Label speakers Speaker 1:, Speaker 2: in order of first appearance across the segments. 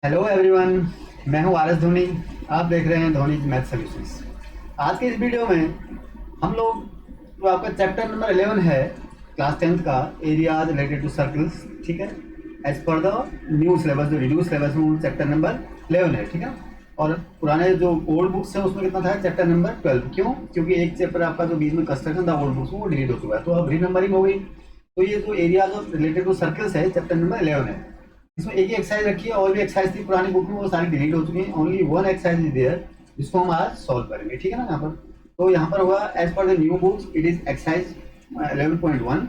Speaker 1: Hello everyone. मैं हूं R S Dhoni. आप देख रहे हैं धोनी मैथ सॉल्यूशंस। आज के इस वीडियो में हम लोग जो आपका चैप्टर नंबर 11 है क्लास 10th का, एरियाज रिलेटेड टू सर्कल्स, ठीक है, as per the new syllabus, जो रिड्यूस सिलेबस में चैप्टर नंबर 11 है, ठीक है। और पुराने जो ओल्ड बुक्स है उसमें कितना था, चैप्टर नंबर 12। क्यों? क्योंकि एक चैप्टर आपका जो बीच में कंस्ट्रक्शन था ओल्ड बुक्स में वो डिलीट हो चुका है, तो अब रीनंबरिंग हो गई। तो ये जो एरियाज रिलेटेड टू सर्कल्स है चैप्टर नंबर 11 है। इसमें एक ही एक्सरसाइज रखी है, और भी एक्सरसाइज थी पुरानी बुक में, वो सारी डिलीट हो चुकी हैं। Only one exercise is there जिसको हम आज सॉल्व करेंगे, ठीक है ना। यहाँ पर तो यहाँ पर होगा as per the new books it is exercise 11.1,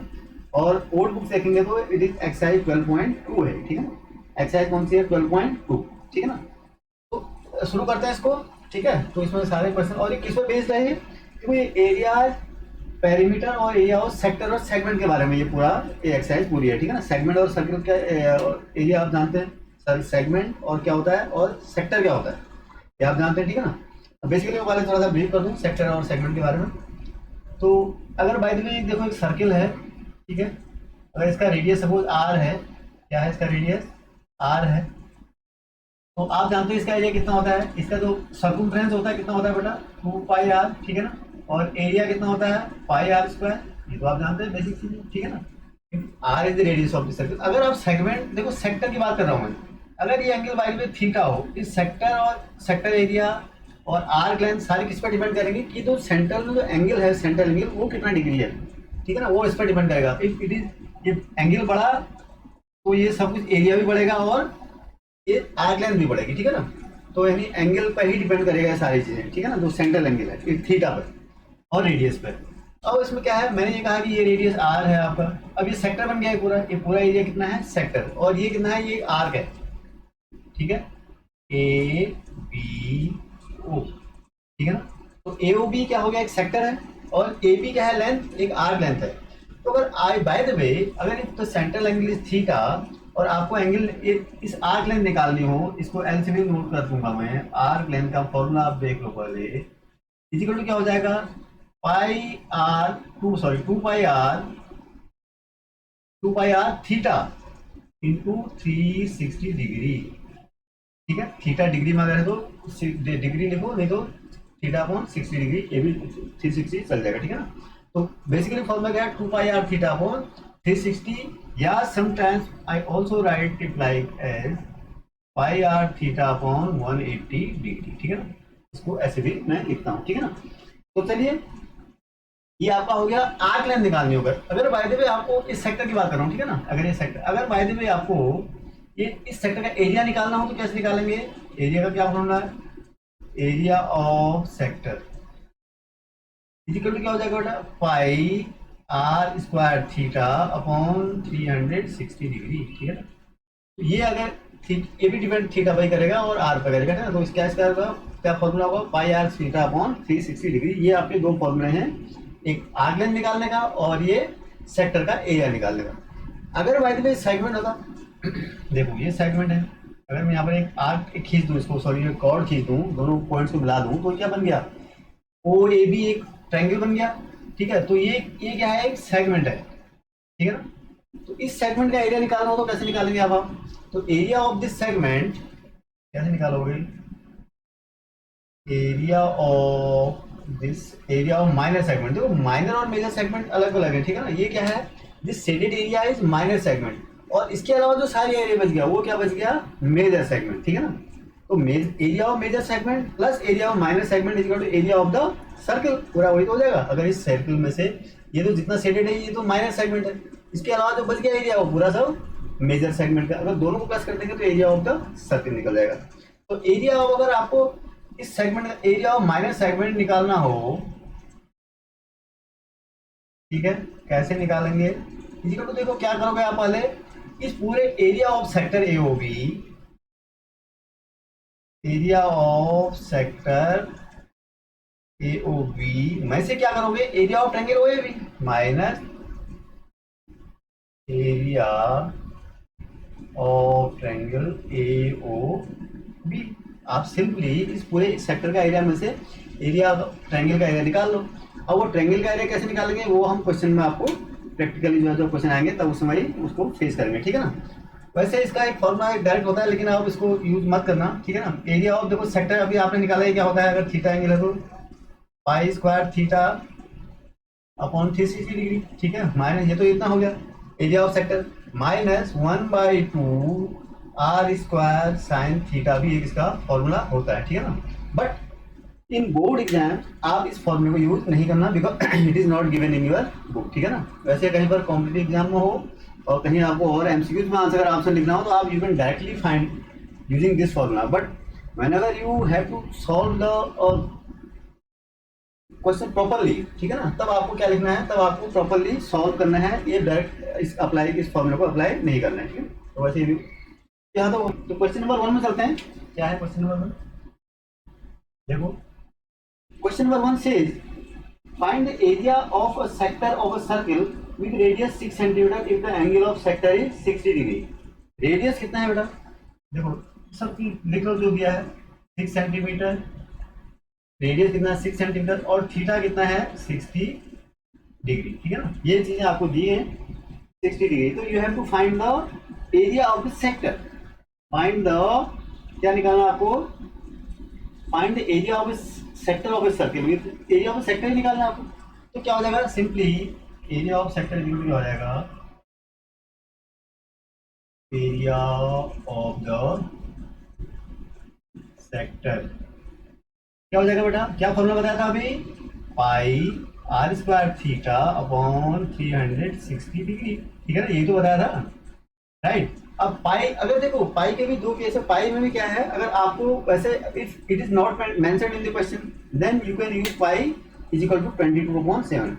Speaker 1: और ओल्ड बुक्स देखेंगे तो इट इज एक्सरसाइज 12.2 है, ठीक है ना। एक्सरसाइज कौन सी है? 12.2, ठीक है ना। तो शुरू करते हैं इसको, ठीक है। तो इसमें सारे क्वेश्चन, और ये किस पर बेस्ड है? क्योंकि एरिया, पेरीमीटर और एरिया और सेक्टर और सेगमेंट के बारे में ये पूरा ये एक्सरसाइज पूरी है, ठीक है ना। सेगमेंट और सर्कल क्या, एरिया आप जानते हैं, सर सेगमेंट और क्या होता है, और सेक्टर क्या होता है, ये आप जानते हैं, ठीक है ना। तो बेसिकली मैं पहले थोड़ा सा ब्रीफ कर दूँ सेक्टर और सेगमेंट के बारे में। तो अगर बाय द वे देखो एक सर्किल है, ठीक है। अगर इसका रेडियस सपोज आर है, क्या है इसका रेडियस? आर है। तो आप जानते हैं इसका एरिया कितना होता है, इसका जो सर्कमफ्रेंस होता है कितना होता है बेटा? 2 पाई आर, ठीक है ना। और एरिया कितना होता है? पाई आर स्क्वायर, ये तो आप जानते हैं बेसिक चीज, ठीक है ना। R is the radius of the circle. अगर आप सेगमेंट देखो, सेक्टर की बात कर रहा हूँ मैं, अगर ये एंगल बाई में थीटा हो, इस सेक्टर और सेक्टर एरिया और आर्क लेंथ सारी किस पर डिपेंड करेंगे कि जो सेंटर में जो एंगल है, सेंट्रल एंगल वो कितना डिग्री है, ठीक है ना, वो इस पर डिपेंड करेगा। इफ इट इज, ये एंगल बढ़ा तो ये सब कुछ एरिया भी बढ़ेगा और ये आर्क लेंथ भी बढ़ेगी, ठीक है ना। तो यानी एंगल पर ही डिपेंड करेगा ये सारी चीजें, ठीक है ना। जो सेंट्रल एंगल है थीटा पर और रेडियस पर। अब इसमें क्या है, मैंने ये कहा कि ये रेडियस आर है आपका। अब ये सेक्टर बन गया है पूरा, ये पूरा एरिया कितना है? सेक्टर। और ये कितना है? ये आर्क है, ठीक है, ए बी ओ, ठीक है ना। तो ए ओ बी क्या हो गया? एक सेक्टर है, और ए बी क्या है? लेंथ, एक आर्क लेंथ है। तो अगर आई बाय द वे, अगर तो सेंट्रल एंगल इज थीटा और आपको एंगल इस आर्क लेंथ निकालनी हो, इसको एलसीडी नोट कर दूंगा मैं। आर्क लेंथ का फॉर्मूला आप देख लो पहले, इजिकल टू क्या हो जाएगा? Pi r two, sorry 2 pi are theta into 360 degree, ठीक है। थीटा डिग्री में अगर है तो डिग्री लिखो, नहीं तो थीटा अपॉन 60 डिग्री, ये भी 360 चल जाएगा, ठीक है ना। तो बेसिकली फॉर्मूला क्या है? 2 पाई आर थीटा अपॉन 360, या sometimes I also write it like as pi are theta upon 180 degree, ठीक है ना। इसको ऐसे भी मैं लिखता हूँ, ठीक है ना। तो चलिए, ये आपका हो गया आर्क लेंथ निकालनी होगा। अगर बाय द वे आपको इस सेक्टर की बात कर रहा हूँ, ठीक है ना, अगर ये सेक्टर, अगर बाय द वे आपको ये इस सेक्टर का एरिया निकालना हो तो कैसे निकालेंगे? एरिया का क्या फॉर्मूला है? Area of sector equal to क्या हो जाएगा बेटा? Pi r square theta upon 360 degree, ठीक है ना। तो ये अगर ये भी डिपेंड थीटा बाई करेगा और आर पर करेगा ना, तो इसका इसका क्या फॉर्मूला होगा? Pi are theta upon 360 degree. ये आपके दो फॉर्मूले हैं, एक आर्क लेंथ निकालने का और ये सेक्टर का एरिया निकालने का। अगर बाय द वे सेगमेंट होता, देखो ये सेगमेंट है, अगर मैं यहाँ पर एक आर्क खींच दूँ, इसको सॉरी एक कॉर्ड खींच दूँ, दोनों पॉइंट्स को मिला दूँ, तो क्या बन गया? ओ ए बी एक ट्रायंगल बन गया, ठीक है। तो ये क्या है? एक सेगमेंट है, ठीक है ना। तो इस सेगमेंट का एरिया निकालना हो तो कैसे निकालेंगे आप? तो एरिया ऑफ दिस सेगमेंट कैसे निकालोगे? Area of this, area of minor segment. देखो माइनर और मेजर सेगमेंट अलग अलग है, ठीक है ना। ये क्या है? This shaded area is minor segment, और इसके अलावा जो सारी एरिया बच गया वो क्या बच गया? मेजर सेगमेंट, ठीक है ना। तो area of major segment plus area of minor segment is equal to area of the circle, पूरा वही तो हो जाएगा। अगर इस सर्कल में से ये तो जितना शेडेड है ये तो माइनर सेगमेंट है, इसके अलावा जो बच गया एरिया वो पूरा सब मेजर सेगमेंट का। अगर दोनों को प्लस कर देंगे तो एरिया ऑफ द सर्कल निकल जाएगा। तो एरिया ऑफ, अगर आपको इस सेगमेंट का एरिया ऑफ माइनर सेगमेंट निकालना हो, ठीक है, कैसे निकालेंगे? इसी को देखो क्या करोगे आप, पहले इस पूरे area of sector A O B, area of sector A O B में से क्या करोगे? Area of triangle O A B minus area of triangle A O B. आप सिंपली इस पूरे सेक्टर का एरिया में से एरिया ट्रायंगल का एरिया निकाल लो। अब वो ट्रायंगल का एरिया कैसे निकालेंगे वो हम क्वेश्चन में आपको प्रैक्टिकली जो क्वेश्चन आएंगे तब उस समय उसको फेस करेंगे, ठीक है ना। वैसे इसका एक फॉर्मूला एक डायरेक्ट होता है, लेकिन आप इसको यूज मत करना, ठीक है ना। एरिया ऑफ, देखो सेक्टर अभी आपने निकाला है, क्या होता है अगर थीटा एंगल है तो pi square theta upon 360 degree, ठीक है। माइनस ये तो इतना हो गया area of sector, minus 1/2 R square sine theta भी एक इसका फॉर्मूला होता है, ठीक है ना। बट इन बोर्ड एग्जाम आप इस फॉर्मूले को यूज नहीं करना, because it is not given in your book, ठीक है ना। वैसे कहीं पर कॉम्पिटेटिव एग्जाम में हो और कहीं आपको और एमसीक्यूज में आंसर आंसर लिखना हो तो आप you can directly find using this formula. But whenever you have to solve the question properly, ठीक है ना, तब आपको क्या लिखना है, तब आपको प्रॉपरली सॉल्व करना है, ये डायरेक्ट इस अप्लाई इस फॉर्मूला को अप्लाई नहीं करना है, ठीक है। तो वैसे भी यहाँ तो क्वेश्चन नंबर 1 में चलते हैं। क्या है क्वेश्चन नंबर 1? देखो question number 1 says find the area of a sector of a circle with radius 6 centimetre if the angle of sector is 60 degree. Radius कितना है बेटा, देखो सब लिख लो जो दिया है, 6 सेंटीमीटर, रेडियस कितना है 6 सेंटीमीटर, और थीटा कितना है 60 डिग्री, ठीक है ना। ये चीजें आपको दी है 60 डिग्री, तो you have to find the area of the sector. Find the, क्या निकालना आपको, find the area of sector of a circle with area of sector ही निकालना आपको। तो क्या हो जाएगा, सिंपली एरिया ऑफ सेक्टर हो जाएगा एरिया ऑफ द सेक्टर, क्या हो जाएगा बेटा, क्या फॉर्मूला बताया था अभी, pi r square theta upon 360 degree, ठीक है ना, यही तो बताया था, राइट। अब पाई, अगर देखो पाई के भी दो केस है, पाई में भी क्या है, अगर आपको वैसे if it is not mentioned in the question then you can use pi is equal to 22/7।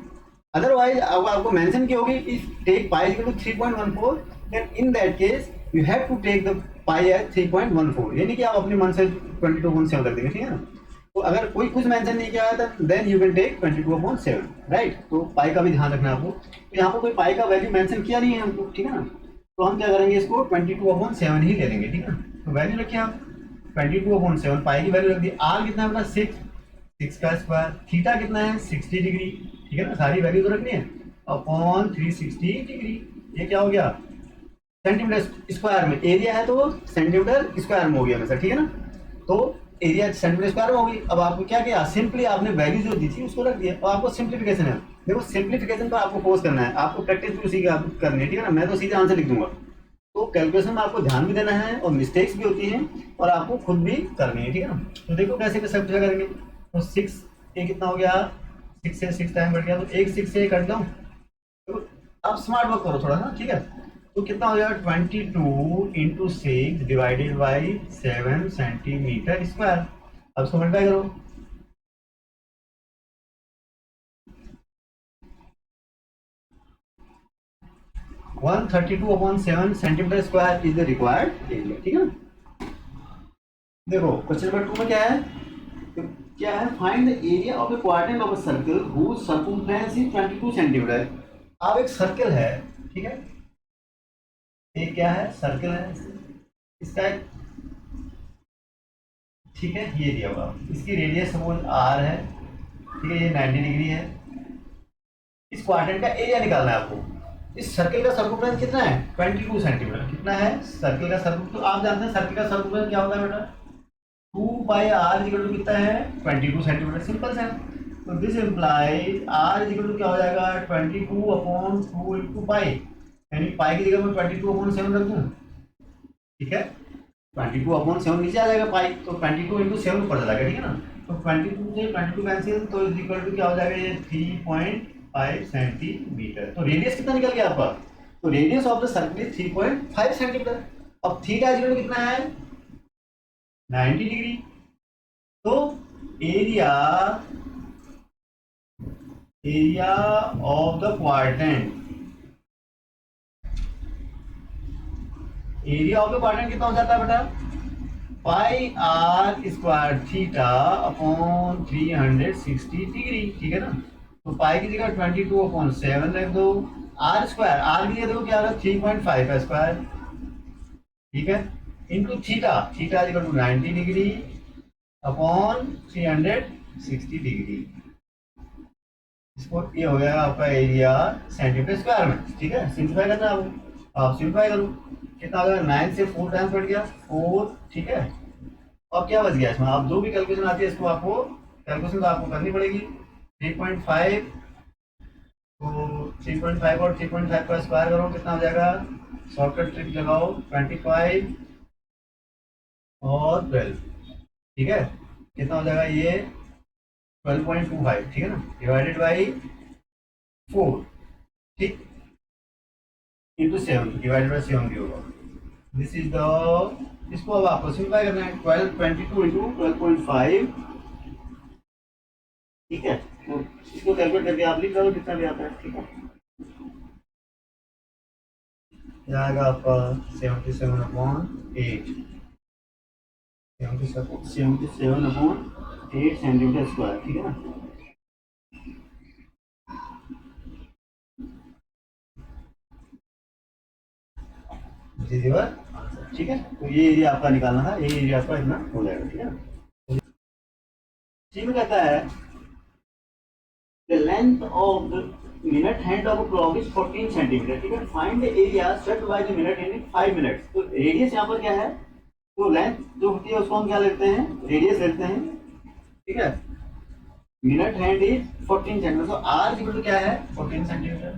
Speaker 1: Otherwise आपको मेंशन की होगी if take pi is equal to 3.14 then in that case you have to take the pi at 3.14, यानी कि आप अपने मन से 22/7 रख देंगे, ठीक है ना। तो अगर कोई कुछ मेंशन नहीं किया है तो then you can take 22/7, right. तो पाई का भी ध्यान रखना है आपको। तो यहाँ पर कोई पाई का वैल्यू मेंशन किया नहीं है हमको, ठीक है ना, तो हम क्या करेंगे, इसको 22/7 ही ले लेंगे, ठीक है। तो वैल्यू रखिए आप 22/7, पाई की वैल्यू रख दी। आर कितना है अपना 6 का स्क्वायर, थीटा कितना है 60 डिग्री, ठीक है ना, सारी वैल्यू तो रखनी है, अपॉन 360 डिग्री। ये क्या हो गया, सेंटीमीटर स्क्वायर में, एरिया है तो सेंटीमीटर स्क्वायर में हो गया हमेशा, ठीक है ना। तो एरिया सेंटीमीटर स्क्वायर में होगी। अब आपको क्या किया, सिंपली आपने वैल्यू जो दी थी उसको रख दिया, और आपको सिंप्लीफिकेशन है। देखो सिंप्लीफिकेशन पर आपको फोर्स करना है, आपको प्रैक्टिस भी उसी की करनी है, ठीक है ना। मैं तो सीधे आंसर लिख दूंगा, तो कैलकुलेशन में आपको ध्यान भी देना है और मिस्टेक्स भी होती हैं और आपको खुद भी करनी है, ठीक है ना। तो देखो कैसे कैसे करेंगे। तो 6 ये कितना हो गया, 6 से 6 टाइम बढ़ गया, तो एक 6 से ये कट दो। तो आप स्मार्ट वर्क करो थोड़ा सा, ठीक है। तो कितना हो जाएगा 22 × 6 डिवाइडेड बाई 7 सेंटीमीटर स्क्वायर। अब इसको मल्टीप्लाई करो, one 32/7 centimetre square is the required area, ठीक है ना। देखो क्वेश्चन नंबर 2 में क्या है, तो क्या है, find the area of a quadrant of a circle whose circumference is 22 centimetre. अब एक सर्कल है, ठीक है, ये क्या है, सर्कल है, इसका एक, ठीक है, ये दिया हुआ, इसकी रेडियस सपोज आर है, ठीक है, ये 90 डिग्री है। इस क्वाड्रेंट का एरिया निकालना है आपको। इस सर्कल का सर्कमफ्रेंस कितना है 22 सेंटीमीटर, कितना है सर्कल का सर्कम, तो आप जानते हैं सर्कल का सर्कमफ्रेंस क्या होता है बेटा, 2πr इक्वल टू कितना है 22 सेंटीमीटर, सिंपल से। तो this implies r is equal to क्या हो जाएगा 22/2 × पाई, यानी पाई की जगह मैं 22/7 रख दूँ, ठीक है। 22/7 नीचे आ जाएगा पाई, तो 22 × 7 ऊपर चला गया, ठीक है ना। तो 22 से 22 कैंसिल, तो इज इक्वल टू क्या हो जाएगा, ये 3.5 सेंटीमीटर। तो रेडियस कितना निकल गया आपका, तो radius of the circle is 3.5 centimetre. अब थीटा इज इक्वल टू कितना है 90 डिग्री। तो area of the quadrant, area of the quadrant कितना हो जाता है बेटा, pi r square theta upon 360 degree, ठीक है ना। तो पाई की जगह 22/7 रख दो, आर स्क्वायर, आर की जगह देखो क्या आ रहा है 3.5 का स्क्वायर, ठीक है, into theta, theta is equal to 90 degree upon 360 degree. इसको ये हो गया आपका एरिया सेंटीमीटर स्क्वायर में, ठीक है। सिंप्लीफाई करना आप सिंप्लीफाई करो, कितना हो जाएगा, 9 से 4 टाइम्स बढ़ गया 4, ठीक है। अब क्या बच गया इसमें, आप जो भी कैलकुलेशन आती है इसको आपको कैलकुलेशन तो आपको करनी पड़ेगी। 3.5, तो 3.5 और 3.5 का स्क्वायर करो कितना हो जाएगा, शॉर्टकट ट्रिक लगाओ, 25 और 12, ठीक है। कितना हो जाएगा ये 12.25, ठीक है ना, डिवाइडेड बाई 4, ठीक, इंटू 7, डिवाइडेड बाई 7 भी होगा। दिस इज द, इसको अब आपको सिंप्लीफाई करना है, 1222 इंटू 12.5, ठीक है। तो इसको कैलकुलेट करके आप लिख लो कितना भी आता है, ठीक है। यह आएगा आपका 77/8, 77/8 सेंटीमीटर स्क्वायर, ठीक है ना। जी बात, ठीक है। तो ये एरिया आपका निकालना था, ये एरिया आपका इतना हो जाएगा, ठीक है ना। सी में कहता है the length of the minute hand of a clock is 14 centimetre, ठीक है। Find the area swept by the minute in 5 minutes. तो रेडियस यहाँ पर क्या है, तो लेंथ जो होती है उसको हम क्या लेते हैं, रेडियस लेते हैं, ठीक है। मिनट हैंड इज 14 सेंटीमीटर, तो आर इक्वल टू क्या है 14 सेंटीमीटर,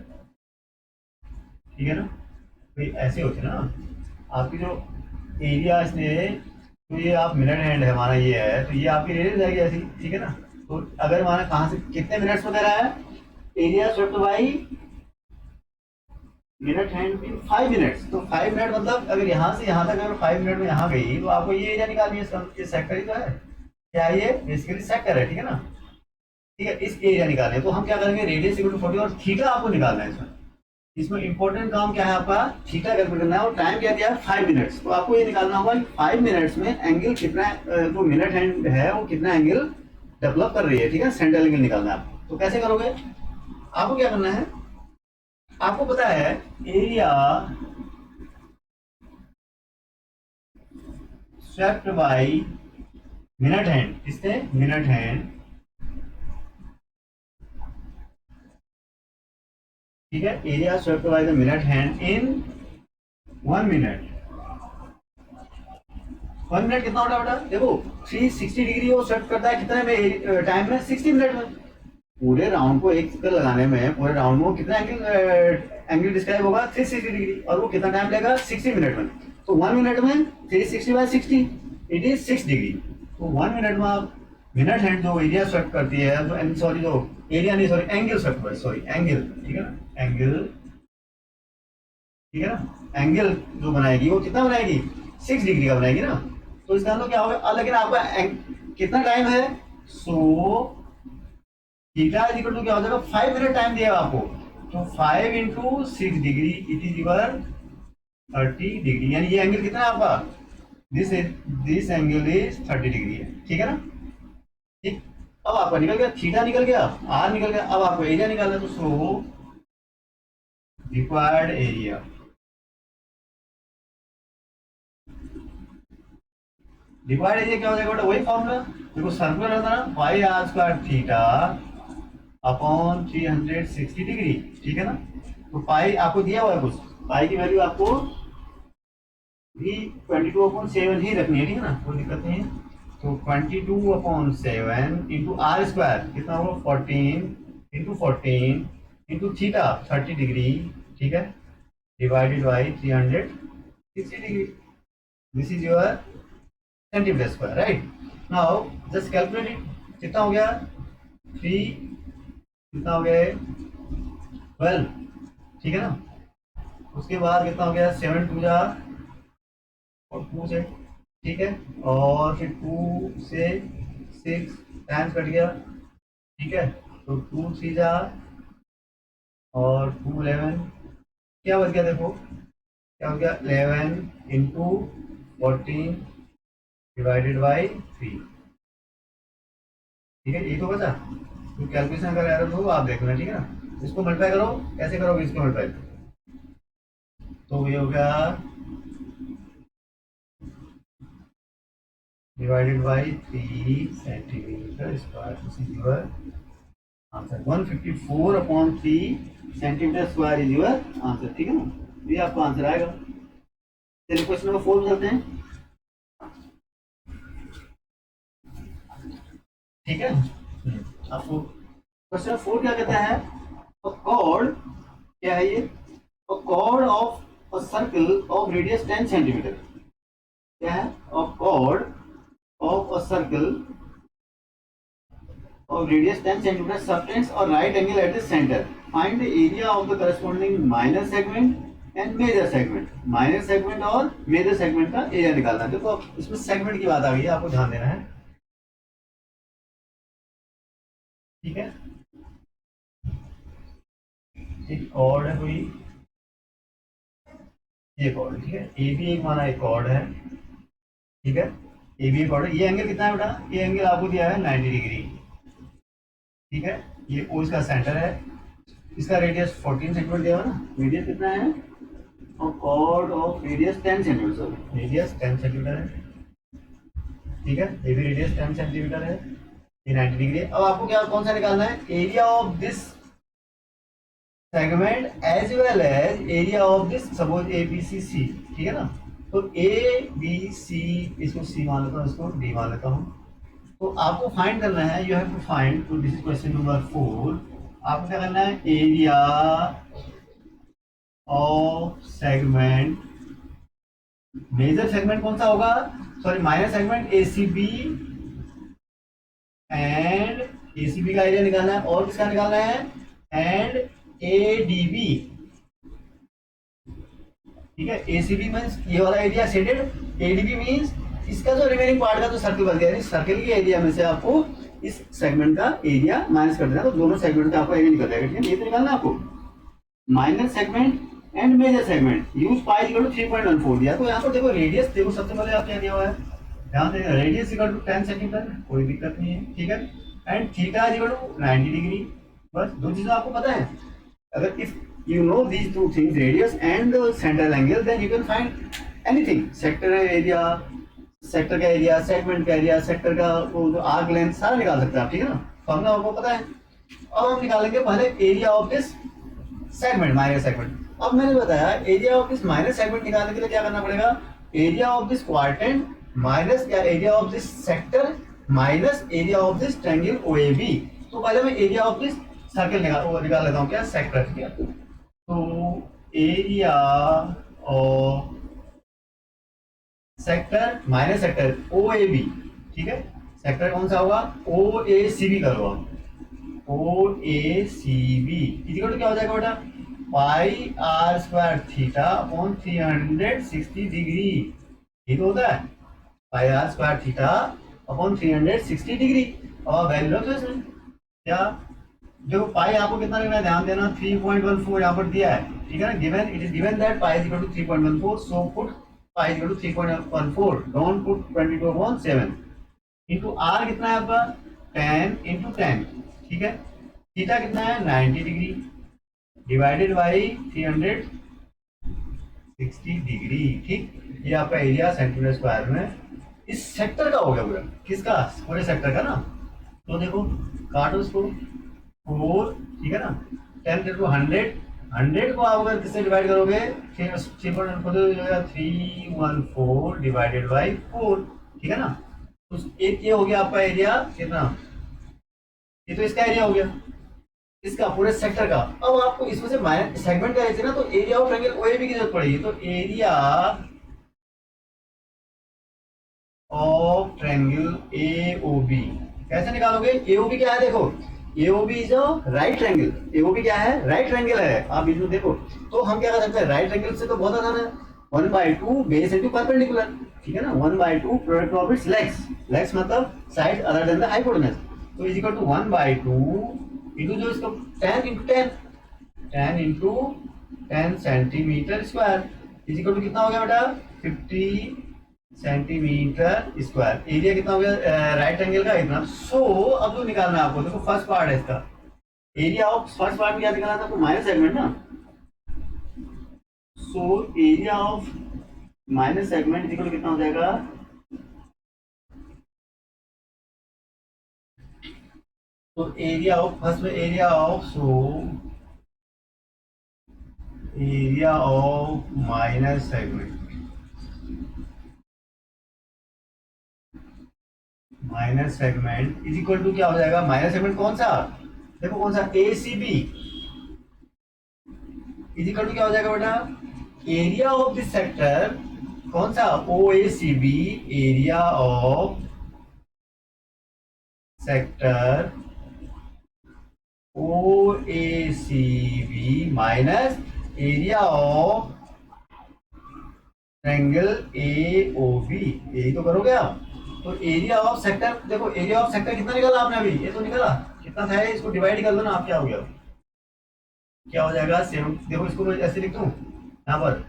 Speaker 1: ठीक है ना। तो ये ऐसे होते हैं ना आपकी जो एरिया इसने, तो ये आप मिनट हैंड है हमारा ये है, तो ये आपकी रेडियस जाएगी ऐसी, ठीक है ना। तो अगर हमारा कहाँ से कितने मिनट्स में दे रहा है, area swept by minute hand in 5 minutes, तो 5 मिनट मतलब अगर यहाँ से यहाँ तक अगर 5 मिनट में यहाँ गई तो आपको ये एरिया निकालनी है, इसका सेक्टर ही तो है, क्या ये बेसिकली सेक्टर है, ठीक है ना। ठीक है, इस एरिया निकालने तो हम क्या करेंगे, रेडियस इक्वल टू 40 और थीटा आपको निकालना है इसमें। इसमें इंपॉर्टेंट काम क्या है आपका, थीटा कैलकुलेट करना है, और टाइम क्या दिया है 5 मिनट्स। तो आपको ये निकालना होगा कि 5 मिनट्स में एंगल कितना, जो मिनट हैंड है वो कितना एंगल डेवलप कर रही है, ठीक है, सेंट्रल एंगल निकालना है आपको। तो कैसे करोगे, आपको क्या करना है, आपको पता है area swept by minute hand, किससे, मिनट हैंड, ठीक है। Area swept by the minute hand in 1 minute. 1 minute कितना होता है बेटा, देखो 360 डिग्री वो स्वेप्ट करता है कितने में टाइम में, 60 मिनट में। पूरे राउंड को एक चक्कर लगाने में पूरे राउंड में कितना एंगल डिस्क्राइब होगा 360 डिग्री, और वो कितना टाइम लेगा 60 मिनट में। तो 1 मिनट में 360/60 इट इज 6 डिग्री। तो 1 मिनट में आप मिनट हैंड जो एरिया स्वेप्ट करती है, जो सॉरी जो एरिया नहीं sorry angle swept, sorry angle, ठीक है ना, एंगल, ठीक है ना, एंगल जो बनाएगी वो कितना बनाएगी 6 डिग्री का बनाएगी ना। तो इसका मतलब क्या होगा, लेकिन आपका कितना टाइम है, so theta is equal to क्या हो जाएगा 5 मिनट टाइम दिया आपको, तो 5 into 6 degree it is equal 30 degree, यानी ये एंगल कितना है आपका, दिस एंगल इज 30 डिग्री है, ठीक है ना। ठीक, अब आपका निकल गया, थीटा निकल गया, आर निकल गया, अब आपको एरिया निकालना है, तो so required area, required area क्या हो जाएगा बेटा, वही फॉर्मूला देखो, सर्कुलर होता है ना, pi r square theta upon 360 degree, ठीक है ना। तो पाई आपको दिया हुआ है कुछ, पाई की वैल्यू आपको भी 22/7 ही रखनी है, ठीक है ना, कोई दिक्कत नहीं है। तो 22/7 इंटू आर स्क्वायर कितना होगा 14 इंटू थीटा 30 डिग्री, ठीक है, divided by 360 degree, this is your centimetre square, right. Now just calculate it, कितना हो गया 3, कितना हो गया 12, ठीक है ना। उसके बाद कितना हो गया 7 2 जा और 2 से, ठीक है, और फिर 2 से 6 टाइम्स कट गया, ठीक है, तो 2 3 जा और 2 11, क्या बच गया देखो, क्या हो गया 11 इंटू 14 डिवाइडेड बाई 3, ठीक है, ये तो बचा। तो कैलकुलेशन अगर एरर हो आप देखना, ठीक है ना। इसको मल्टीप्लाई करो, कैसे करोगे इसको मल्टीप्लाई, तो ये हो गया divided by 3 centimetre square, this is your answer, 154/3 centimetre square is your answer, ठीक है ना, ये आपका आंसर आएगा। चलिए क्वेश्चन नंबर 4 चलते हैं, ठीक है। आपको क्वेश्चन 4 क्या कहता है, कॉर्ड क्या है ये, chord of a circle of radius 10 centimetre, क्या है, chord of a circle of radius 10 centimetre subtends a right angle at the centre, find the area of the corresponding minor segment and major segment, minor segment और major segment का area निकालना है। देखो इसमें segment की बात आ गई है, आपको ध्यान देना है, ठीक है। एक कॉर्ड है कोई, ये कॉर्ड, ठीक है, ए बी एक माना एक कॉर्ड है, ठीक है, ए बी एक कॉर्ड है। ये एंगल कितना है बेटा, ये एंगल आपको दिया है 90 डिग्री, ठीक है। ये ओ इसका सेंटर है, इसका रेडियस 14 सेंटीमीटर दिया हुआ ना, रेडियस कितना है, और chord of radius 10 centimetre, radius 10 centimetre है, ठीक है, ये भी रेडियस 10 सेंटीमीटर है, ये 90 डिग्री है। अब आपको क्या कौन सा निकालना है, area of this segment as well as area of this, suppose A B C C, ठीक है ना। तो ए बी सी, इसको सी मान लेता हूँ, इसको डी मान लेता हूँ। तो आपको फाइंड करना है, यू हैव टू फाइंड, तो दिस इज क्वेश्चन नंबर 4, आपको क्या करना है, area of segment, major segment कौन सा होगा, sorry minor segment A C B and A C B का एरिया निकालना है, और किसका निकालना है, एंड ADB, ठीक है। ACB मींस ये वाला एरिया शेडेड, ADB मींस इसका जो रिमेनिंग पार्ट का जो सर्कल बच गया, सर्कल के एरिया में से आपको इस सेगमेंट का एरिया माइनस कर देना, तो दोनों सेगमेंट का आपको एरिया निकल जाएगा, ठीक है। ये तो निकालना आपको, minor segment and major segment, use pi equal to 3.14 दिया। तो यहाँ पर देखो रेडियस, देखो सबसे पहले आप क्या दिया हुआ है, ध्यान देना, रेडियस इक्वल टू 10 सेंटीमीटर, कोई दिक्कत नहीं है, ठीक है, and theta equal to 90 degree, बस दो चीजें आपको पता है। अगर if you know these two things, radius and the central angle, then you can find anything, sector area, sector का एरिया, सेगमेंट का एरिया, सेक्टर का वो जो आर्क लेंथ सारा निकाल सकते हैं आप, ठीक है ना, फॉर्मूला आपको पता है। अब हम निकालेंगे पहले area of this segment, minor segment. अब मैंने बताया area of this minor segment निकालने के लिए क्या करना पड़ेगा, area of this quadrant minus या area of this sector minus area of this triangle OAB। तो पहले मैं एरिया ऑफ दिस सर्कल निकाल लेता हूँ, क्या, सेक्टर, ठीक है। तो area of sector minus sector OAB, ठीक है, सेक्टर कौन सा होगा, OACB करो आप, OACB इक्वल टू क्या हो जाएगा बेटा, pi r square theta upon 360 degree, ये तो होता है pi r square theta upon 360 degree. और वैल्यू रखो इसमें, क्या, जो पाई आपको कितना लेना है, ध्यान देना, 3.14 यहाँ पर दिया है, ठीक है ना, given, it is given that pi is equal to 3.14, so put pi is equal to 3.14, don't put 22/7 into R कितना है आपका 10 इंटू 10, ठीक है, थीटा कितना है 90 डिग्री डिवाइडेड बाई 360 डिग्री, ठीक। ये आपका एरिया सेंटीमीटर स्क्वायर में इस सेक्टर का हो गया पूरा, किसका, पूरे सेक्टर का ना। तो देखो काटो इसको 4, ठीक है ना, 10 इंटू 100, 100 को आप अगर किससे डिवाइड करोगे, 314 डिवाइडेड बाई 4, ठीक है ना। तो एक ये हो गया आपका एरिया कितना, ये तो इसका एरिया हो गया, इसका पूरे सेक्टर का। अब आपको इसमें से माइनर सेगमेंट का एरिया ना, तो एरिया ऑफ ट्रायंगल OAB की जरूरत पड़ेगी। तो एरिया ऑफ ट्रायंगल AOB कैसे निकालोगे, AOB क्या है, देखो AOB is right triangle, AOB क्या है, राइट ट्रायंगल है, आप इसमें देखो। तो हम क्या कर सकते हैं, राइट ट्रायंगल से तो बहुत आसान है, 1/2 बेस इंटू परपेंडिकुलर, ठीक है ना, 1/2 product of its legs, legs मतलब side other than the hypotenuse, तो इज इक्वल टू 1/2 इंटू जो इसको 10 into 10, 10 into 10 centimetre square is equal to कितना हो गया बेटा, 50 सेंटीमीटर स्क्वायर। एरिया कितना हो गया राइट एंगल का इतना। सो अब जो निकालना है आपको, देखो फर्स्ट पार्ट है इसका, एरिया ऑफ फर्स्ट पार्ट में क्या निकालना था आपको, माइनस सेगमेंट ना। So area of minus segment equal कितना हो जाएगा, तो एरिया ऑफ फर्स्ट में area of, so area of minus segment minor segment is equal to क्या हो जाएगा, माइनर सेगमेंट कौन सा, देखो कौन सा, A C B is equal to क्या हो जाएगा बेटा, एरिया ऑफ दिस सेक्टर कौन सा, O A C B, area of sector O A C B minus area of triangle A O B, यही तो करोगे आप। तो एरिया ऑफ सेक्टर, देखो एरिया ऑफ सेक्टर कितना निकाला आपने अभी, ये तो निकाला कितना था, इसको डिवाइड कर दो ना, आप क्या हो गया, क्या हो जाएगा, 7, देखो इसको मैं ऐसे लिख दूं यहाँ पर,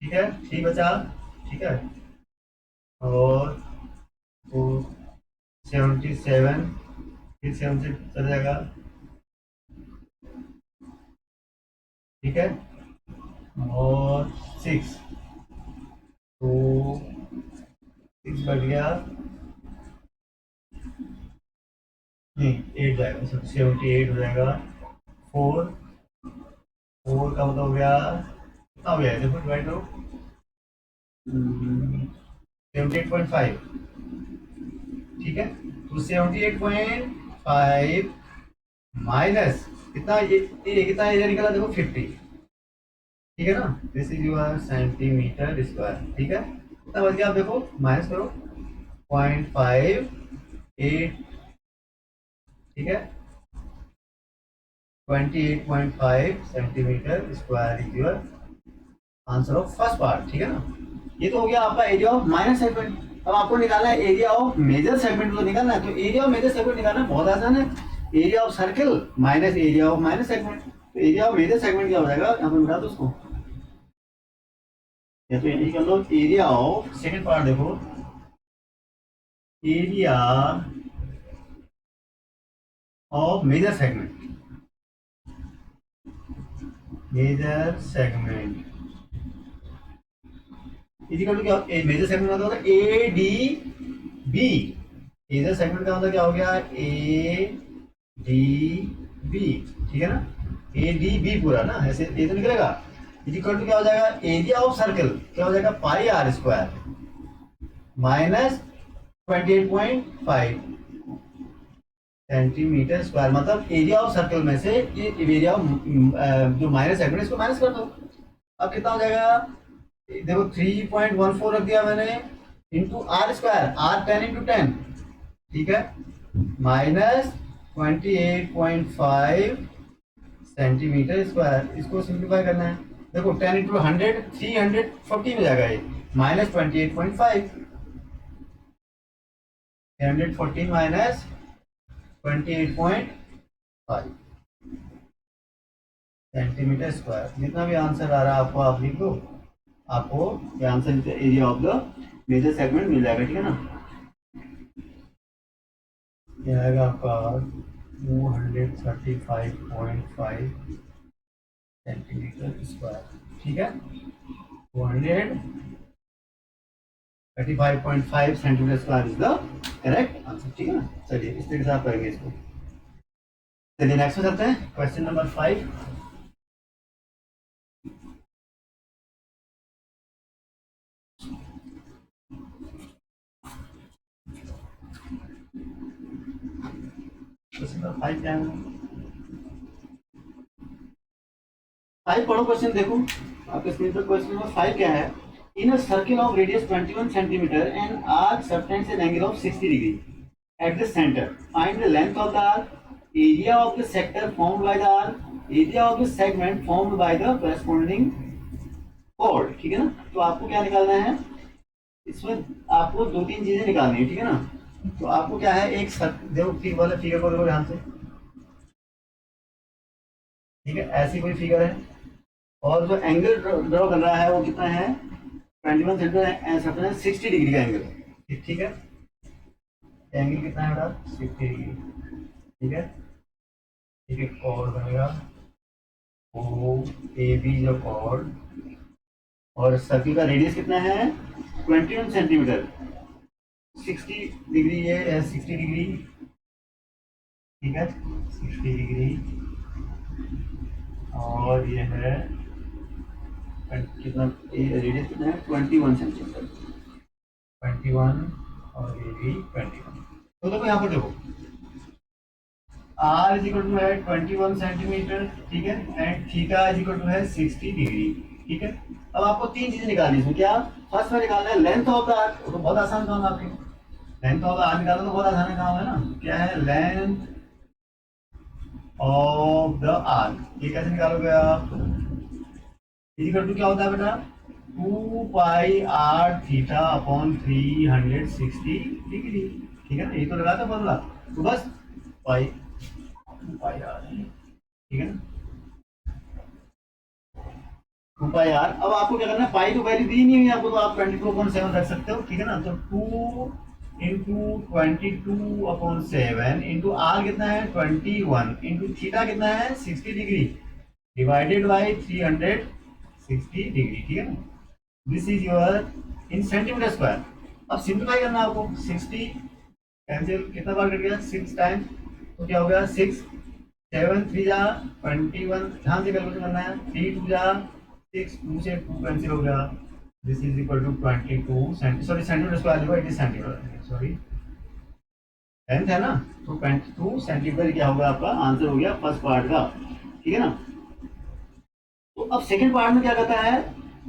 Speaker 1: ठीक है, ठीक बचा, ठीक है, और तो 77 फिर 7 से चल जाएगा, ठीक है, और 6 तो 6 बढ़ गया, नहीं 8 जाएगा, 78 हो जाएगा, 4 4 का मतलब हो गया, कितना हो गया देखो, डिवाइड करो, 78.5, ठीक है, तो 78.5 माइनस कितना, ये कितना एरिया निकला देखो 50, ठीक है ना, this is your centimetre square, ठीक है, कितना बच गया आप देखो, माइनस करो 0.58, ठीक है, 28.5 centimetre square is your answer of first part, ठीक है ना। ये तो हो गया आपका एरिया ऑफ माइनर सेगमेंट। अब आपको निकालना है एरिया ऑफ मेजर सेगमेंट, तो निकालना है, तो एरिया ऑफ मेजर सेगमेंट निकालना बहुत आसान है, area of circle minus area of minor segment, तो एरिया ऑफ मेजर सेगमेंट क्या हो जाएगा, यहाँ पर बता दो उसको, या तो यही कर लो, एरिया ऑफ, सेकंड पार्ट देखो, area of major segment, major segment equal to क्या, मेजर सेगमेंट मतलब होता है A D B, major segment का मतलब क्या हो गया, ए डी बी, ठीक है ना, ए डी बी पूरा ना, ऐसे ये तो निकलेगा, इक्वल टू क्या हो जाएगा, एरिया ऑफ सर्कल क्या हो जाएगा, pi r square minus 28.5 centimetre square, मतलब एरिया ऑफ सर्कल में से ये एरिया ऑफ जो माइनस सेगमेंट इसको माइनस कर दो, अब कितना हो जाएगा, देखो 3.14 रख दिया मैंने, into R square, R 10 into 10, ठीक है, माइनस 28.5 सेंटीमीटर स्क्वायर, इसको सिंप्लीफाई करना है, देखो 10 इंटू 100 340 में जाएगा ये, माइनस 28.5, 314 माइनस 28.5 सेंटीमीटर स्क्वायर, जितना भी आंसर आ रहा है आपको आप लिख दो, आपको ये answer area of the major segment मिल जाएगा, ठीक है ना, ये आएगा आपका 235.5 सेंटीमीटर स्क्वायर, ठीक है, 235.5 centimetre square is the correct answer, ठीक है ना। चलिए इस तरीके से आप करेंगे इसको। चलिए नेक्स्ट में चलते हैं, क्वेश्चन नंबर 5। क्वेश्चन नंबर 5 क्या है, 5 पढ़ो क्वेश्चन, देखो आपके स्क्रीन पर क्वेश्चन नंबर 5 क्या है, in a circle of radius 21 centimetre and arc subtends an angle of 60 degree at the center, find the length of the arc, area of the sector formed by the arc, area of the segment formed by the corresponding chord, ठीक है ना। तो आपको क्या निकालना है, इसमें आपको 2-3 चीजें निकालनी है, ठीक है ना। तो आपको क्या है, एक देखो वाले फिगर को देखो ध्यान से, ठीक है, ऐसी कोई फिगर है, और जो एंगल ड्रॉ कर रहा है वो कितना है, 21 सेंटीमीटर 60 डिग्री का एंगल, ठीक है, एंगल कितना है बेटा, 60 डिग्री, ठीक है, ठीक है, कॉर्ड बनेगा ओ ए बी जो कॉर्ड, और सर्किल का रेडियस कितना है 21 सेंटीमीटर, 60 डिग्री ये है, 60 डिग्री, ठीक है, 60 डिग्री, और ये है कितना, रेडियस कितना है 21 सेंटीमीटर, 21, और ये भी 21। तो देखो यहाँ पर देखो R इज इक्वल टू है 21 सेंटीमीटर, ठीक है, and theta is equal to है 60 डिग्री, ठीक है। अब आपको तीन चीजें निकालनी है इसमें। क्या? फर्स्ट में निकालना है लेंथ ऑफ द आर्क, तो बहुत आसान काम है आपके। लेंथ ऑफ द आर्क निकालना तो बहुत आसान काम है ना। क्या है? Length of the arc. ये कैसे निकालोगे आप? इक्वल टू क्या होता है बेटा? 2 pi are theta upon 360 degree, ठीक है ना। ये तो लगा था फॉर्मूला, तो बस पाई 2 पाई आर, ठीक है ना, 2 पाई आर। अब आपको क्या करना है? पाई तो वैल्यू दी नहीं हुई आपको, तो आप 22/7 रख सकते हो, ठीक है ना। तो 2 इंटू 22/7 इंटू आर कितना है? 21 इंटू थीटा कितना है? 60 डिग्री डिवाइडेड बाई 360 डिग्री, ठीक है ना। This is your in centimetre square. अब सिंप्लीफाई करना है आपको। 60 कैंसिल, कितना बार कट गया? 6 टाइम, तो क्या हो गया? 6 7 3 जा 21, ध्यान से कैलकुलेट करना है। 3 2 जा 6, 2 से 2 कैंसिल हो गया। This is equal to 22 sorry centimetre square लिखो, it is centimetre, sorry length है ना, तो 22 सेंटीमीटर क्या होगा आपका आंसर हो गया फर्स्ट पार्ट का, ठीक है ना। तो अब सेकंड पार्ट में क्या कहता है?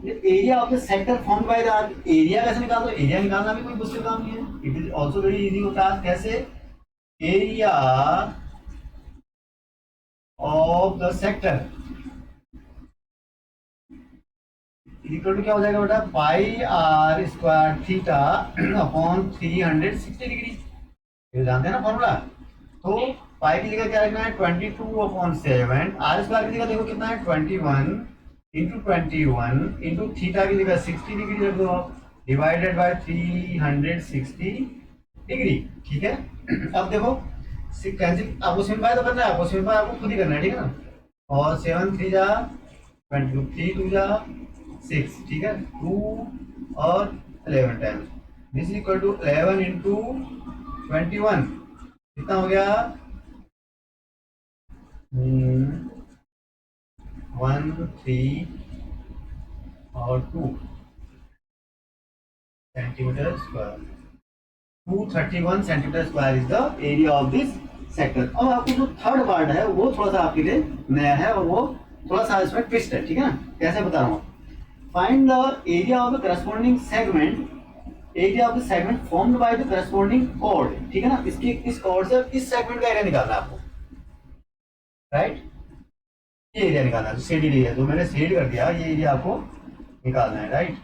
Speaker 1: Area of the sector formed by the arc. Area कैसे निकालते हो? एरिया निकालना भी कोई मुश्किल काम नहीं है, it is also very easy होता है। कैसे? Area of the sector equal to क्या हो जाएगा बेटा? Pi r square theta upon 360 degree. ये जानते हैं ना फॉर्मूला। तो पाई की जगह क्या रखना है? 22/7। आर स्क्वायर की जगह देखो कितना है? 21 इंटू 21 इंटू थीटा की जगह 60 डिग्री रख दो आप, डिवाइडेड बाय 360 डिग्री, ठीक है। अब देखो कैंसिल, आपको सिंपल तो करना है, आपको सिंपल आपको खुद ही करना है, ठीक है ना। और 7 3 जा 22, 3 2 जा 6, ठीक है, 2 और 11 times. This is equal to 11 into 21 कितना हो गया? 1 3 और 2 centimetre square. 231 centimetre square is the area of this sector. अब आपको जो थर्ड पार्ट है वो थोड़ा सा आपके लिए नया है और वो थोड़ा सा इसमें ट्विस्ट है, ठीक है ना। कैसे बता रहा हूँ? Find the area of the corresponding segment, area of the segment formed by the corresponding chord, ठीक है ना। इसकी इस कॉर्ड से इस सेगमेंट का एरिया निकालना है आपको, राइट। ये एरिया निकालना है, शेडेड एरिया जो मैंने शेड कर दिया, ये एरिया आपको निकालना है, राइट।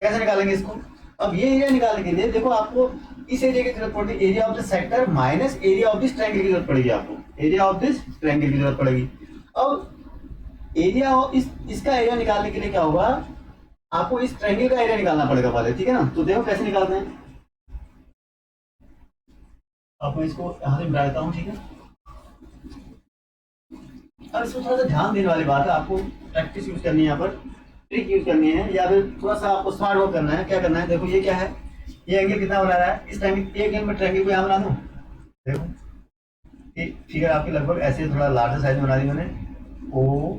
Speaker 1: कैसे निकालेंगे इसको? अब ये एरिया निकालने के लिए देखो आपको इस एरिया की जरूरत पड़ेगी, area of the sector minus area of this triangle की जरूरत पड़ेगी आपको, एरिया ऑफ दिस ट्रायंगल की जरूरत पड़ेगी। अब एरिया ऑफ इसका एरिया निकालने के लिए क्या होगा? आपको इस ट्रायंगल का एरिया निकालना पड़ेगा पहले, ठीक है ना। तो देखो कैसे निकालते हैं। अब मैं इसको यहां से मिटा देता हूं, ठीक है। अब इसको थोड़ा सा ध्यान देने वाली बात है, आपको प्रैक्टिस यूज करनी है, यहाँ पर ट्रिक यूज करनी है, या फिर थोड़ा सा आपको स्मार्ट वर्क करना है। क्या करना है? देखो ये क्या है? ये एंगल कितना बना रहा है? इस ट्रायंगल, एक एंगल में ट्रायंगल को यहाँ बना दूं। देखो ये फिगर आपकी लगभग ऐसे थोड़ा लार्जर साइज में बना दी मैंने। ओ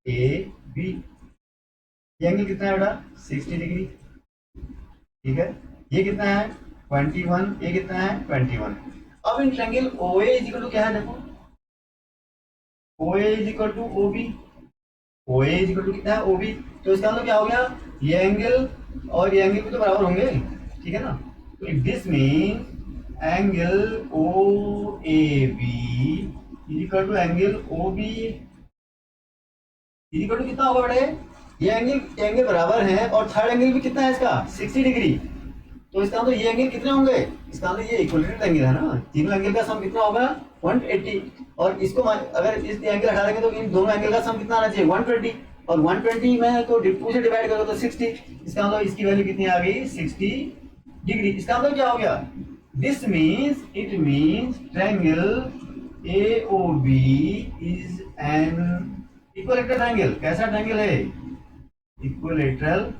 Speaker 1: ए बी, ये एंगल कितना है बेटा? 60 डिग्री, ठीक है। ये कितना है? 21, ये कितना है? 21। अब in triangle O A is equal to क्या है? देखो O A is equal to O B, O A is equal to कितना है? O B. तो इसका मतलब क्या हो गया? ये एंगल और ये एंगल भी तो बराबर होंगे, ठीक है ना। तो this mean angle O A B is equal to angle O B is equal to कितना होगा बेटे? ये एंगल बराबर है और थर्ड एंगल भी कितना है इसका? 60 डिग्री। तो इसका मतलब ये एंगल कितने होंगे? इसका मतलब ये इक्विलेटरल एंगल है ना, तीनों एंगल का सम कितना होगा? 180। और इसको अगर इस एंगल हटा देंगे तो इन दोनों एंगल का सम कितना आना चाहिए? 120। और 120 में तो 2 से डिवाइड करो तो 60। इसका मतलब इसकी वैल्यू कितनी आ गई? 60 डिग्री। इसका मतलब क्या हो गया? This means, it means triangle AOB is an equilateral triangle. कैसा ट्रायंगल है? इक्विलेटरल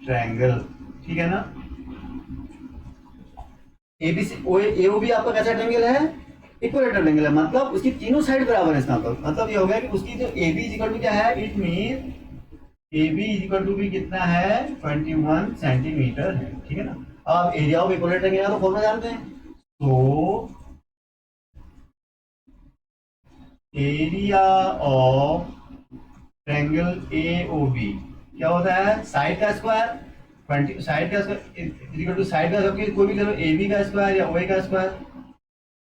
Speaker 1: ट्रायंगल, ठीक है ना। एबीसी एओबी आपका कैसा ट्रायंगल है? इक्विलेटरल ट्रायंगल है, मतलब उसकी तीनों साइड बराबर है। इसका मतलब ये हो गया कि उसकी जो AB इक्वल टू क्या है? It mean A B equal to भी कितना है 21 सेंटीमीटर है, ठीक है ना। अब एरिया ऑफ इक्विलेटरल ट्रायंगल का फॉर्मूला जानते हैं, तो area of triangle A O B क्या होता है, साइड का स्क्वायर 20, साइड का स्क्वायर इक्वल टू साइड का स्क्वायर कोई भी ले लो, ए बी का स्क्वायर या ओ ए का स्क्वायर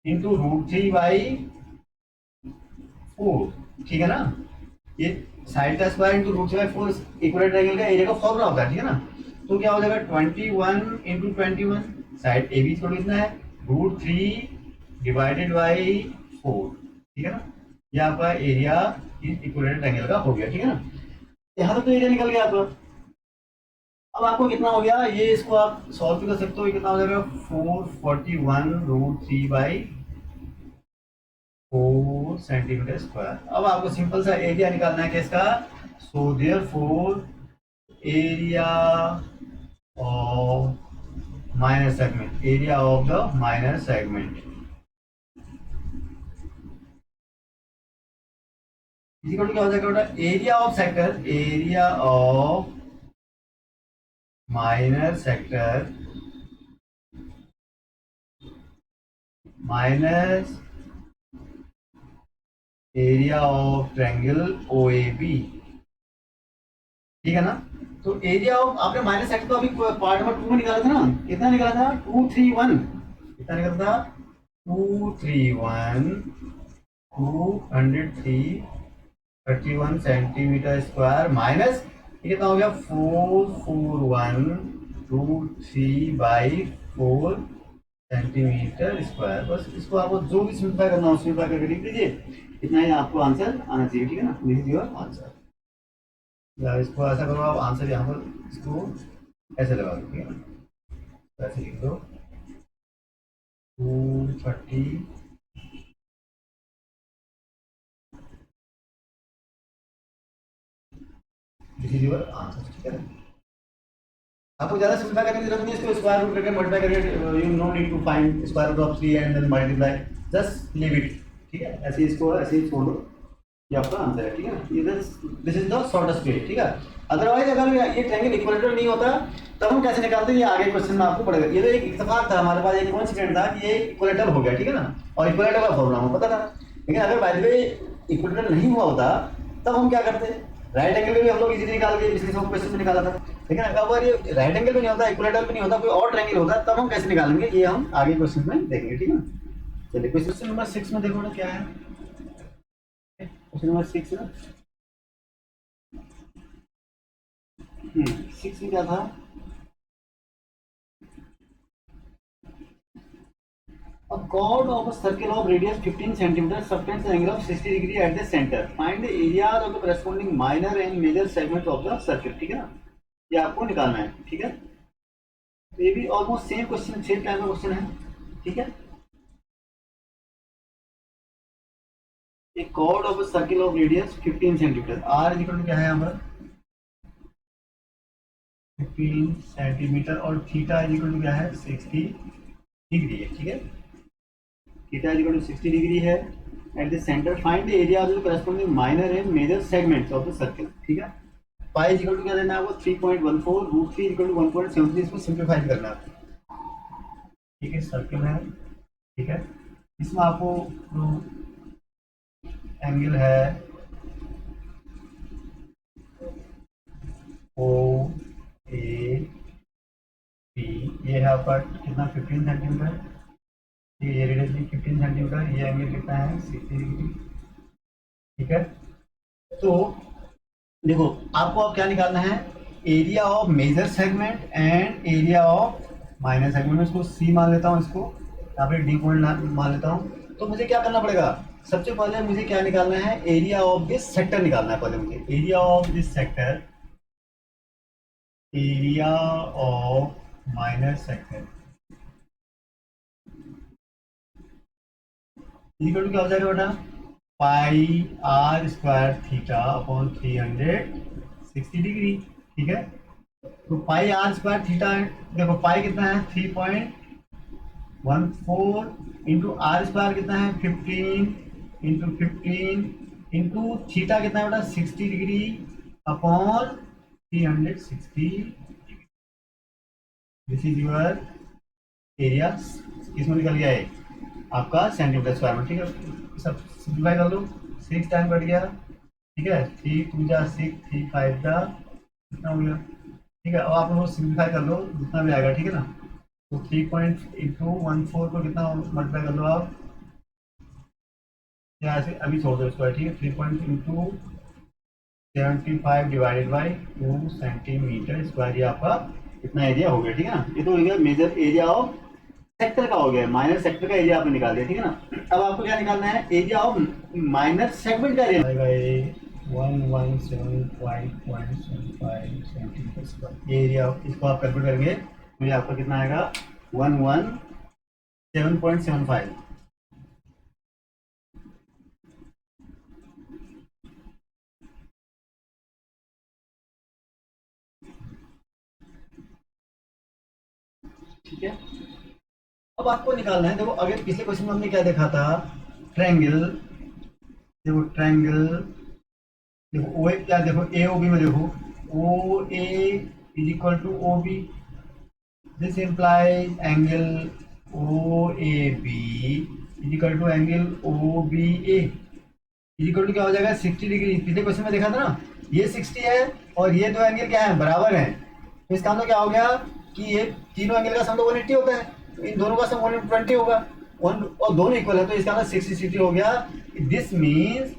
Speaker 1: इंटू √3/4, ठीक है ना। ये साइड का स्क्वायर इंटू √3/4 इक्विलेटरल ट्रायंगल का एरिया का फॉर्मूला होता है, ठीक है ना। तो क्या हो जाएगा 21 इंटू 21, साइड ए बी कितना है √3/4, ठीक है ना। ये आपका एरिया इक्विलेटरल ट्रायंगल का हो गया, ठीक है ना। यहाँ तक तो एरिया निकल गया आपका। अब आपको कितना हो गया, ये इसको आप सॉल्व भी कर सकते हो, ये कितना हो जाएगा 441 √3/4 सेंटीमीटर स्क्वायर। अब आपको सिंपल सा एरिया निकालना है किसका, so therefore area of minor segment, area of the minor segment equal to क्या हो जाएगा, area of sector, area of minor sector minus area of triangle O A B, ठीक है ना। तो एरिया ऑफ आपने माइनस सेक्टर तो अभी पार्ट नंबर 2 में निकाला था ना, कितना निकाला था 231, कितना निकाला था 231 203 सेंटीमीटर स्क्वायर माइनस ये कितना हो गया 441 √3/4 सेंटीमीटर स्क्वायर। बस इसको आपको जो भी सिंप्लीफाई करना हो सिंप्लीफाई करके लिख दीजिए, इतना ही आपको आंसर आना चाहिए, ठीक है ना। This is your answer. या इसको ऐसा करो आप आंसर यहाँ पर इसको ऐसे लगा दो, ठीक है ना, तो ऐसे लिख दो 230 दिस इज योर आंसर, ठीक है ना। आपको ज्यादा सिंप्लीफाई करने की जरूरत नहीं है, इसको स्क्वायर रूट करके मल्टीप्लाई करके you no need to find square root of 3 and then multiply, just leave it, ठीक है। ऐसे इसको ऐसे ही छोड़ दो, ये आपका आंसर है, ठीक है ना। ये दिस इज द शॉर्टेस्ट वे, ठीक है। अदरवाइज अगर ये ट्रायंगल इक्विलेटरल नहीं होता तब हम कैसे निकालते हैं, ये आगे क्वेश्चन में आपको पड़ेगा। ये तो एक इत्तेफाक था हमारे पास, एक कोइंसिडेंट था कि ये इक्विलेटरल हो गया, ठीक है ना, और इक्विलेटरल का फॉर्मूला हमें पता था। लेकिन अगर बाय द वे इक्विलेटरल नहीं हुआ होता तब हम क्या करते, राइट एंगल में भी हम लोग इजीली निकाल के पिछले सब क्वेश्चन में निकाला था। लेकिन अगर ये राइट एंगल भी नहीं होता, इक्विलेटरल भी नहीं होता, कोई और ट्रायंगल होता, तब हम कैसे निकालेंगे ये हम आगे क्वेश्चन में देखेंगे, ठीक है ना। चलिए क्वेश्चन नंबर 6 में देखो ना क्या है, क्वेश्चन नंबर 6 ना 6 में क्या था, a chord of a circle of radius 15 centimeter subtends an angle of 60 degree at the center. Find the areas of the corresponding minor and major segments of the circle, ठीक है ना, ये आपको निकालना है, ठीक है। तो ये भी almost same question, same type का क्वेश्चन है, ठीक है। A chord of a circle of radius 15 centimeter, r equal to क्या है यहाँ पर 15 सेंटीमीटर और थीटा इक्वल टू क्या है 60 डिग्री है, ठीक है। थीटा इक्वल टू 60 डिग्री है at the centre. Find the area of the corresponding minor and major segments of the circle, ठीक है। पाई इक्वल टू क्या देना है आपको 3.14, √3 इक्वल टू 1.73, इसको सिंप्लीफाई करना है, ठीक है। सर्कल है, ठीक है, इसमें आपको एंगल है ओ ए पी, ये है आपका कितना 15 सेंटीमीटर, ये रेडियस भी 15 सेंटीमीटर, ये एंगल कितना है 60 डिग्री, ठीक है। तो देखो आपको अब क्या निकालना है, area of major segment and area of minor segment में इसको सी मान लेता हूँ, इसको यहाँ पे डी पॉइंट मान लेता हूँ। तो मुझे क्या करना पड़ेगा, सबसे पहले मुझे क्या निकालना है, एरिया ऑफ दिस सेक्टर निकालना है। पहले मुझे area of this sector, area of minor sector equal to क्या हो जाएगा बेटा pi r square theta upon 360 degree, ठीक है। तो पाई आर स्क्वायर थीटा, देखो पाई कितना है 3.14 इंटू आर स्क्वायर कितना है 15 इंटू 15 इंटू थीटा कितना है बेटा 60 degree upon 360। This is your area, किसमें निकल गया है आपका सेंटीमीटर स्क्वायर में। ठीक है, सब सिंप्लीफाई कर लो। 6 टाइम कट गया, ठीक है, 3 2 जा 6, 3 5 जा, कितना हो गया। ठीक है, अब आप लोग सिंप्लीफाई कर लो जितना भी आएगा, ठीक है ना। तो 3.14 को कितना मल्टीप्लाई कर लो आप, यहाँ से अभी छोड़ दो इसको, ठीक है। 3.75 डिवाइडेड बाई 2 सेंटीमीटर स्क्वायर, ये आपका इतना एरिया हो गया, ठीक है ना। ये तो हो गया मेजर एरिया ऑफ सेक्टर का हो गया, माइनर सेक्टर का एरिया आपने निकाल दिया, ठीक है ना। अब आपको क्या निकालना है, एरिया ऑफ माइनर सेगमेंट का एरिया आएगा, ये 1175.75 सेंटीमीटर स्क्वायर एरिया। इसको आप कैलकुलेट करेंगे तो ये आपका कितना आएगा, 117.75। ठीक है, अब आपको निकालना है, देखो अगर पिछले क्वेश्चन में हमने क्या देखा था, ट्रायंगल। देखो ट्रायंगल, देखो ओ क्या, देखो ए ओ बी में देखो, O A is equal to O B, this implies angle O A B is equal to angle O B A is equal to क्या हो जाएगा, 60 डिग्री। पिछले क्वेश्चन में देखा था ना, ये 60 है और ये दो एंगल क्या है, बराबर है। तो इसका मतलब क्या हो गया कि ये तीनों एंगल का सम तो 180 होता है, तो इन दोनों का सम 120 होगा, और दोनों इक्वल है, तो इसका मतलब 60 हो गया। This means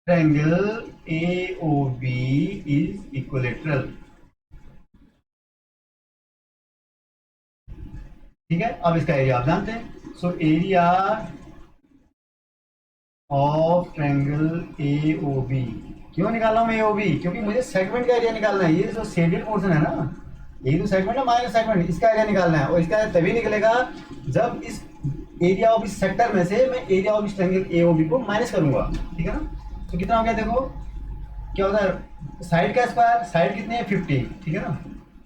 Speaker 1: triangle AOB is equilateral. ठीक है, अब इसका एरिया आप जानते हैं। सो एरिया ऑफ ट्रायंगल AOB, क्यों निकाला हूं AOB, क्योंकि मुझे सेगमेंट का एरिया निकालना है। ये जो शेडेड पोर्शन है ना, यही तो सेगमेंट है, माइनस सेगमेंट, इसका एरिया निकालना है। और इसका एरिया तभी निकलेगा जब इस एरिया ऑफ इस सेक्टर में से मैं एरिया ऑफ इस ट्रायंगल AOB को माइनस करूंगा, ठीक है ना। तो कितना हो गया, देखो क्या होता है, साइड का स्क्वायर, साइड कितनी है 15, ठीक है ना।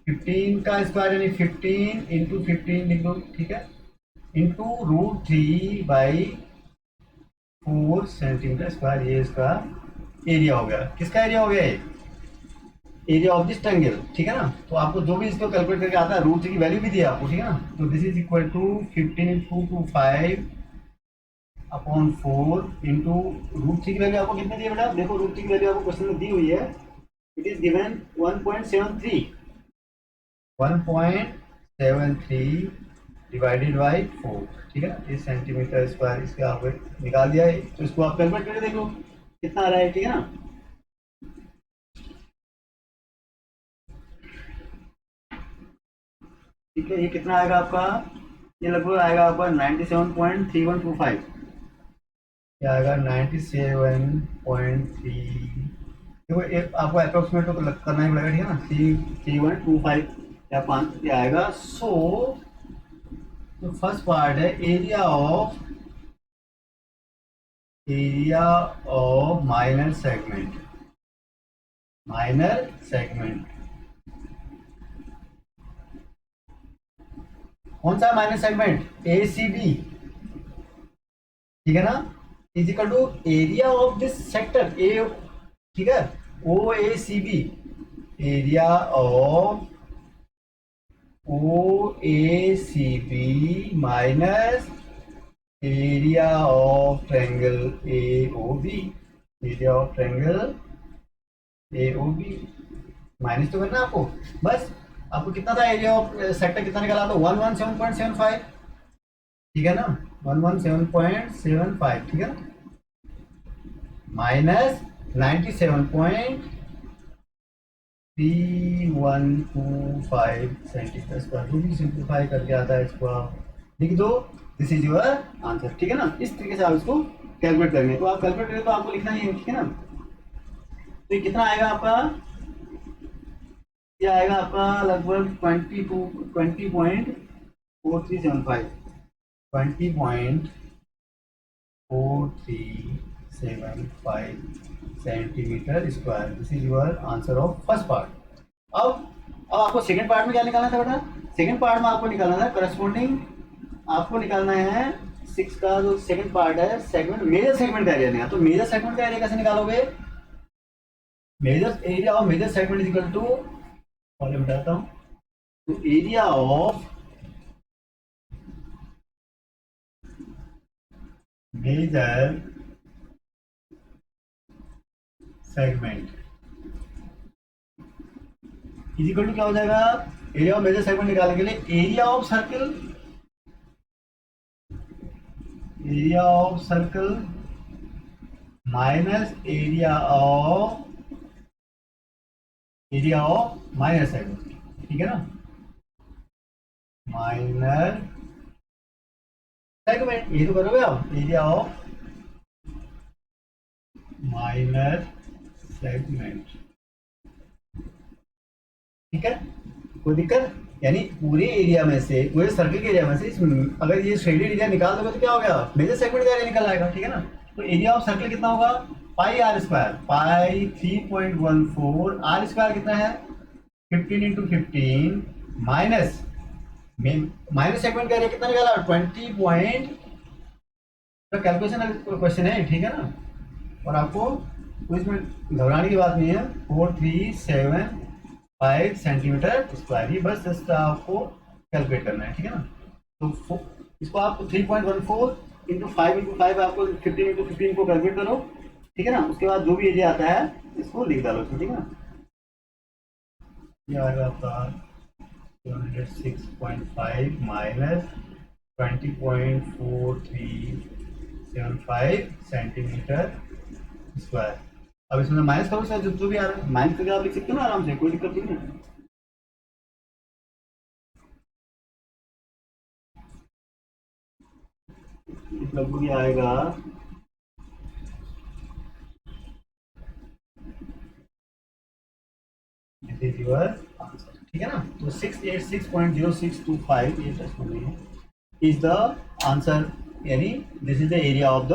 Speaker 1: 15 का स्क्वायर यानी 15 इंटू 15 लिख दो, ठीक है, इंटू √3/4 सेंटीमीटर स्क्वायर, ये इसका एरिया हो गया। किसका एरिया हो गया, एरिया ऑफ दिस ट्रायंगल, ठीक है ना। तो आपको जो भी इसको कैलकुलेट करके आता है, √3 की वैल्यू भी दी है आपको, ठीक है ना। तो this is equal to 15 into 5/4 into √3 की वैल्यू आपको कितनी दी है बेटा, देखो √3 की वैल्यू आपको क्वेश्चन में दी हुई है, it is given 1.73 divided by 4, ठीक है ना। ये सेंटीमीटर स्क्वायर इसका आपको निकाल दिया है, तो इसको आप कैलकुलेट करके देखो कितना आ रहा है, ठीक है ना। ठीक है, ये कितना आएगा आपका, ये लगभग आएगा आपका 97.3125, क्या आएगा 97.3, देखो एक आपको अप्रोक्सीमेट तो करना ही पड़ेगा, ठीक है ना। 3125 या 5 ये आएगा। सो तो फर्स्ट पार्ट है area of minor segment, minor segment कौन सा माइनर सेगमेंट, ACB, ठीक है ना, is equal to area of this sector A, ठीक है, OACB, area of OACB minus area of triangle AOB, area of triangle AOB minus तो करना आपको, बस आपको कितना था एरिया ऑफ सेक्टर कितना निकाला, तो 117.75, ठीक है ना, 117.75, ठीक है ना, माइनस 97.3125 सेंटीमीटर स्क्वायर, जो भी सिंप्लीफाई करके आता है इसको आप लिख दो, दिस इज योर आंसर, ठीक है ना। इस तरीके से आप इसको कैलकुलेट करेंगे, तो आप कैलकुलेट करेंगे तो आपको लिखना ही है, ठीक है ना। तो ये कितना आएगा आपका, ये आएगा आपका लगभग 20.4375 centimetre square, this is your answer of first part. अब आपको सेकंड पार्ट में क्या निकालना था बेटा, सेकंड पार्ट में आपको निकालना था करस्पॉन्डिंग, आपको निकालना है 6 का जो सेकंड पार्ट है सेगमेंट, मेजर सेगमेंट का एरिया निकाल। तो मेजर सेगमेंट का एरिया कैसे निकालोगे, major area of major segment is equal to formula बताता हूँ। तो area of major segment is equal to क्या हो जाएगा, एरिया ऑफ मेजर सेगमेंट निकालने के लिए area of circle minus area of minor segment, ठीक है ना, माइनर सेगमेंट, ये तो करोगे आप, एरिया ऑफ माइनर सेगमेंट, ठीक है, कोई दिक्कत, यानी पूरे एरिया में से, पूरे सर्कल के एरिया में से अगर ये शेडेड एरिया निकाल दोगे तो क्या हो गया, मेजर सेगमेंट का एरिया निकल आएगा, ठीक है ना। तो एरिया ऑफ सर्कल कितना होगा, pi r square, pi 3.14, r square कितना है 15 इंटू 15 माइनस सेगमेंट का एरिया कितना निकाला 20 पॉइंट, कैलकुलेशन क्वेश्चन है, ठीक है ना। और आपको इसमें घबराने की बात नहीं है, 4375 सेंटीमीटर स्क्वायर, ही बस जस्ट आपको कैलकुलेट करना है, ठीक है ना। तो इसको आप 3.14 इंटू 5 आपको 15 इंटू 15 को कैलकुलेट करो, ठीक है ना। उसके बाद जो भी एरिया आता है इसको लिख डालो, ठीक है ना। ये आएगा आपका 206.5 माइनस 20.4375 सेंटीमीटर स्क्वायर। अब इसमें माइनस करो सर, जो भी आ रहा है माइनस करके आप लिख सकते हो ना आराम से, कोई दिक्कत नहीं है। लगभग ये आएगा आंसर, ठीक है ना। तो 686.0625 ये प्रश्न में है, इज द आंसर, यानी this is the area of the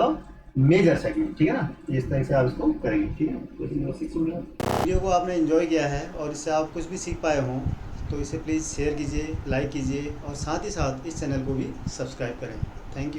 Speaker 1: major segment, ठीक है ना। इस तरह से आप इसको करेंगे, ठीक है। वीडियो को आपने एंजॉय किया है और इससे आप कुछ भी सीख पाए हों तो इसे प्लीज़ शेयर कीजिए, लाइक कीजिए और साथ ही साथ इस चैनल को भी सब्सक्राइब करें। Thank you.